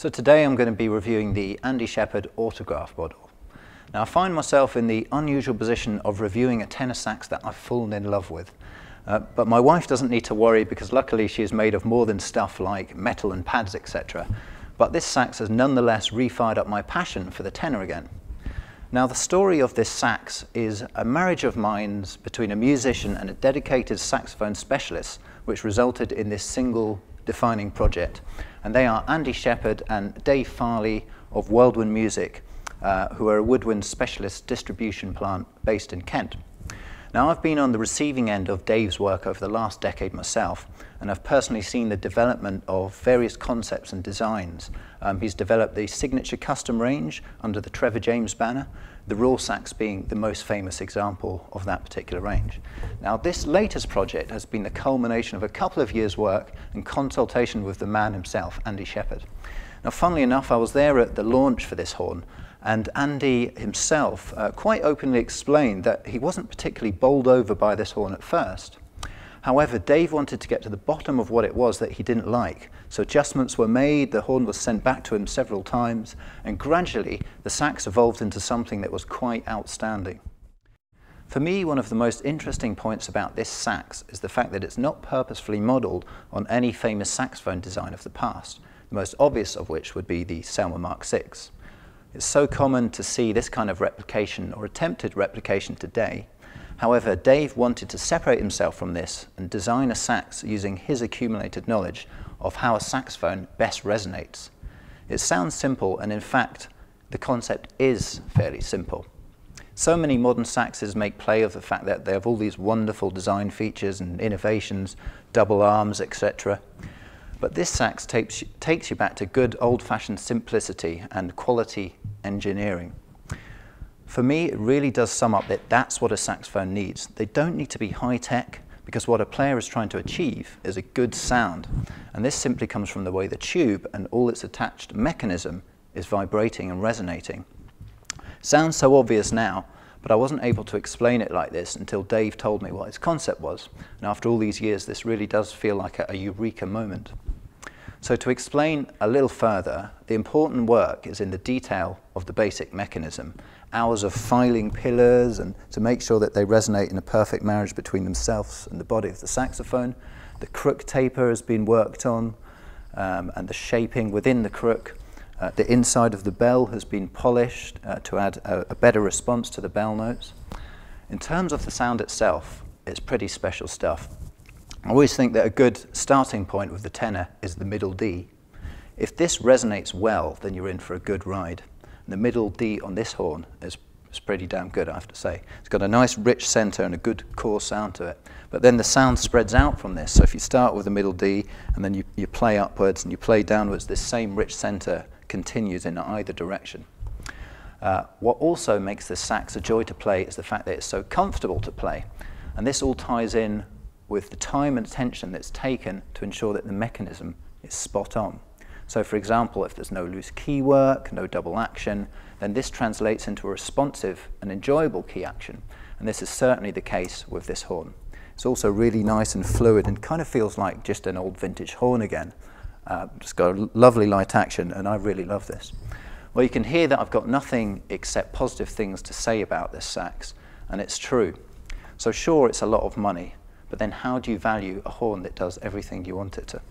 So today I'm going to be reviewing the Andy Sheppard autograph model. Now I find myself in the unusual position of reviewing a tenor sax that I've fallen in love with. But my wife doesn't need to worry because luckily she is made of more than stuff like metal and pads, etc. But this sax has nonetheless re-fired up my passion for the tenor again. Now the story of this sax is a marriage of minds between a musician and a dedicated saxophone specialist, which resulted in this single defining project. And they are Andy Sheppard and Dave Farley of Whirlwind Music, who are a woodwind specialist distribution plant based in Kent. Now I've been on the receiving end of Dave's work over the last decade myself, and I've personally seen the development of various concepts and designs. He's developed the signature custom range under the Trevor James banner, the Raw sax being the most famous example of that particular range. Now this latest project has been the culmination of a couple of years' work and consultation with the man himself, Andy Sheppard. Now funnily enough, I was there at the launch for this horn, and Andy himself quite openly explained that he wasn't particularly bowled over by this horn at first. However, Dave wanted to get to the bottom of what it was that he didn't like, so adjustments were made, the horn was sent back to him several times, and gradually the sax evolved into something that was quite outstanding. For me, one of the most interesting points about this sax is the fact that it's not purposefully modelled on any famous saxophone design of the past, the most obvious of which would be the Selmer Mark VI. It's so common to see this kind of replication or attempted replication today. However, Dave wanted to separate himself from this and design a sax using his accumulated knowledge of how a saxophone best resonates. It sounds simple, and in fact, the concept is fairly simple. So many modern saxes make play of the fact that they have all these wonderful design features and innovations, double arms, etc. But this sax takes you back to good old-fashioned simplicity and quality engineering. For me, it really does sum up that that's what a saxophone needs. They don't need to be high-tech, because what a player is trying to achieve is a good sound. And this simply comes from the way the tube and all its attached mechanism is vibrating and resonating. Sounds so obvious now, but I wasn't able to explain it like this until Dave told me what its concept was. And after all these years, this really does feel like a eureka moment. So to explain a little further, the important work is in the detail of the basic mechanism, hours of filing pillars and to make sure that they resonate in a perfect marriage between themselves and the body of the saxophone. The crook taper has been worked on, and the shaping within the crook. The inside of the bell has been polished to add a better response to the bell notes. In terms of the sound itself, it's pretty special stuff. I always think that a good starting point with the tenor is the middle D. If this resonates well, then you're in for a good ride. And the middle D on this horn is pretty damn good, I have to say. It's got a nice rich center and a good core sound to it. But then the sound spreads out from this. So if you start with the middle D and then you play upwards and you play downwards, this same rich center continues in either direction. What also makes this sax a joy to play is the fact that it's so comfortable to play. And this all ties in with the time and attention that's taken to ensure that the mechanism is spot on. So for example, if there's no loose key work, no double action, then this translates into a responsive and enjoyable key action. And this is certainly the case with this horn. It's also really nice and fluid and kind of feels like just an old vintage horn again. It's got a lovely light action, and I really love this. Well, you can hear that I've got nothing except positive things to say about this sax, and it's true. So sure, it's a lot of money, but then how do you value a horn that does everything you want it to?